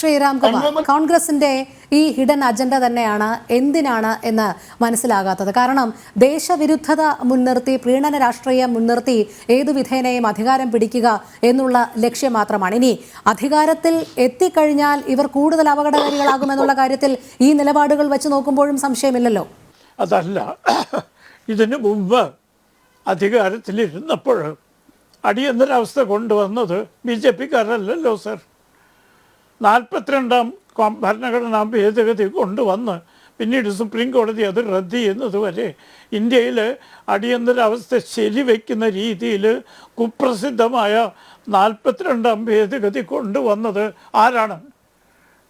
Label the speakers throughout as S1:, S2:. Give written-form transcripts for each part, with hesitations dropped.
S1: ശ്രീരാംകുമാർ, കോൺഗ്രസിന്റെ ഈ hidden agenda തന്നെയാണ് എന്തിനാണ് എന്ന് മനസ്സിലാകാത്തത്. കാരണം ദേശവിരുദ്ധത മുൻനിർത്തി, പ്രീണന രാഷ്ട്രീയം മുൻനിർത്തി ഏതു വിധേനയും അധികാരം പിടിക്കുക എന്നുള്ള ലക്ഷ്യം മാത്രമാണ്. ഇനി അധികാരത്തിൽ എത്തിക്കഴിഞ്ഞാൽ ഇവർ കൂടുതൽ അപകടകാരികളാകുമെന്നുള്ള കാര്യത്തിൽ ഈ നിലപാടുകൾ വെച്ച് നോക്കുമ്പോഴും സംശയമില്ലല്ലോ.
S2: അതല്ല, ഇതിനു മുമ്പ് അധികാരത്തിലിരുന്നപ്പോൾ അടിയന്തരാവസ്ഥ കൊണ്ടുവന്നത് BJP-കാരല്ലല്ലോ സർ. 42ാം ഭരണഘടനാ ഭേദഗതി കൊണ്ടുവന്ന് പിന്നീട് സുപ്രീം കോടതി അത് റദ്ദ് ചെയ്യുന്നത് വരെ ഇന്ത്യയിൽ അടിയന്തരാവസ്ഥ ശരിവെക്കുന്ന രീതിയിൽ കുപ്രസിദ്ധമായ 42ാം ഭേദഗതി കൊണ്ടുവന്നത് ആരാണ്?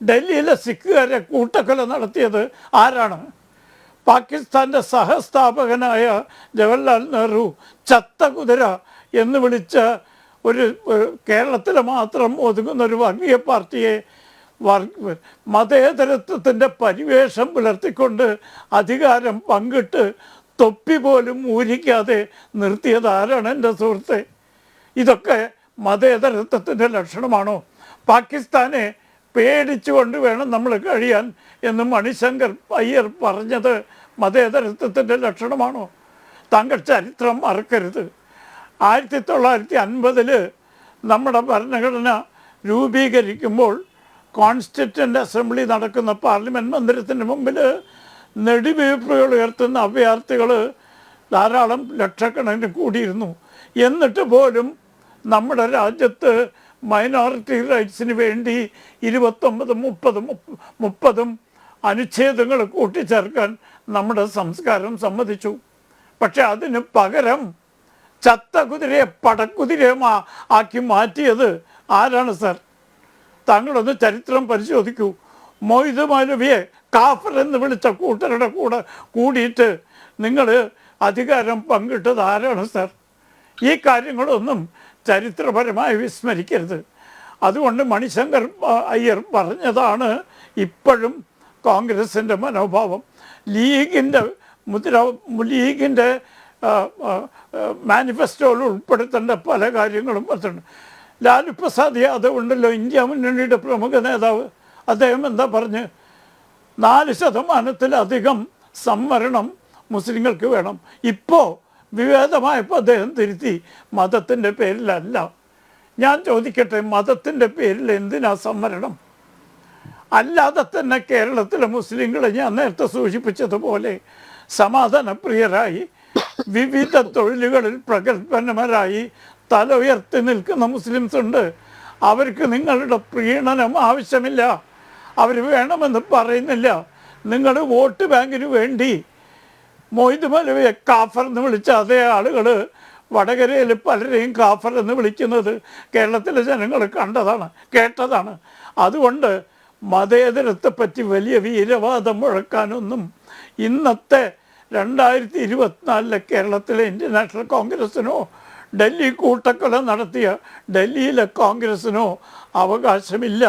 S2: ഡൽഹിയിലെ സിഖുകാരെ കൂട്ടക്കൊല നടത്തിയത് ആരാണ്? പാകിസ്ഥാൻ്റെ സഹസ്ഥാപകനായ ജവഹർലാൽ നെഹ്റു ചത്ത കുതിര എന്ന് വിളിച്ച ഒരു കേരളത്തിൽ മാത്രം ഒതുങ്ങുന്ന ഒരു വർഗീയ പാർട്ടിയെ മതേതരത്വത്തിൻ്റെ പരിവേഷം പുലർത്തിക്കൊണ്ട് അധികാരം പങ്കിട്ട് തൊപ്പി പോലും ഊരിക്കാതെ നിർത്തിയത് ആരാണ് എൻ്റെ സുഹൃത്തെ? ഇതൊക്കെ മതേതരത്വത്തിൻ്റെ ലക്ഷണമാണോ? പാകിസ്ഥാനെ പേടിച്ചുകൊണ്ട് വേണം നമ്മൾ കഴിയാൻ എന്ന് മണിശങ്കർ അയ്യർ പറഞ്ഞത് മതേതരത്വത്തിൻ്റെ ലക്ഷണമാണോ? താങ്കൾ ചരിത്രം മറക്കരുത്. 1950 നമ്മുടെ ഭരണഘടന രൂപീകരിക്കുമ്പോൾ കോൺസ്റ്റിറ്റ്യൂൻ്റ് അസംബ്ലി നടക്കുന്ന പാർലമെൻറ്റ് മന്ദിരത്തിന് മുമ്പിൽ നെടുവീർപ്പുകൾ ഉയർത്തുന്ന അഭയാർത്ഥികൾ ധാരാളം ലക്ഷക്കണക്കിന് കൂടിയിരുന്നു. എന്നിട്ട് പോലും നമ്മുടെ രാജ്യത്ത് മൈനോറിറ്റി റൈറ്റ്സിന് വേണ്ടി 29, 30 അനുച്ഛേദങ്ങൾ കൂട്ടിച്ചേർക്കാൻ നമ്മുടെ സംസ്കാരം സമ്മതിച്ചു. പക്ഷെ അതിന് പകരം ചത്ത കുതിരയെ പടക്കുതിരയെ ആക്കി മാറ്റിയത് ആരാണ് സർ? താങ്കളൊന്ന് ചരിത്രം പരിശോധിക്കൂ. മൊയ്ദ് മൗലവിയെ കാഫർ എന്ന് വിളിച്ച കൂട്ടരുടെ കൂടെ കൂടിയിട്ട് നിങ്ങൾ അധികാരം പങ്കിട്ടത് ആരാണ് സർ? ഈ കാര്യങ്ങളൊന്നും ചരിത്രപരമായി വിസ്മരിക്കരുത്. അതുകൊണ്ട് മണിശങ്കർ അയ്യർ പറഞ്ഞതാണ് ഇപ്പോഴും കോൺഗ്രസിൻ്റെ മനോഭാവം. ലീഗിൻ്റെ മാനിഫെസ്റ്റോയിൽ ഉൾപ്പെടുത്തേണ്ട പല കാര്യങ്ങളും പറഞ്ഞിട്ടുണ്ട്. ലാലു പ്രസാദ് യാദവ് ഉണ്ടല്ലോ, ഇന്ത്യ മുന്നണിയുടെ പ്രമുഖ നേതാവ്. അദ്ദേഹം എന്താ പറഞ്ഞ്? 4%-ലധികം സംവരണം മുസ്ലിങ്ങൾക്ക് വേണം. ഇപ്പോൾ വിവേദമായപ്പോൾ അദ്ദേഹം തിരുത്തി, മതത്തിൻ്റെ പേരിലല്ല. ഞാൻ ചോദിക്കട്ടെ, മതത്തിൻ്റെ പേരിൽ എന്തിനാ സംവരണം? അല്ലാതെ തന്നെ കേരളത്തിലെ മുസ്ലിങ്ങളെ ഞാൻ നേരത്തെ സൂചിപ്പിച്ചതുപോലെ സമാധാനപ്രിയരായി വിവിധ തൊഴിലുകളിൽ പ്രഗത്ഭന്മാരായി തല ഉയർത്തി നിൽക്കുന്ന മുസ്ലിംസ് ഉണ്ട്. അവർക്ക് നിങ്ങളുടെ പ്രീണനം ആവശ്യമില്ല. അവർ വേണമെന്ന് പറയുന്നില്ല. നിങ്ങൾ വോട്ട് ബാങ്കിന് വേണ്ടി മൊയ്ദ് മൗലവിയെ കാഫർ എന്ന് വിളിച്ച അതേ ആളുകൾ വടകരയിൽ പലരെയും കാഫർ എന്ന് വിളിക്കുന്നത് കേരളത്തിലെ ജനങ്ങൾ കണ്ടതാണ്, കേട്ടതാണ്. അതുകൊണ്ട് മതേതരത്തെപ്പറ്റി വലിയ വീരവാദം മുഴക്കാനൊന്നും ഇന്നത്തെ 2024 കേരളത്തിലെ ഇന്ത്യൻ നാഷണൽ കോൺഗ്രസ്സിനോ ഡൽഹി കൂട്ടക്കൊല നടത്തിയ ഡൽഹിയിലെ കോൺഗ്രസ്സിനോ അവകാശമില്ല.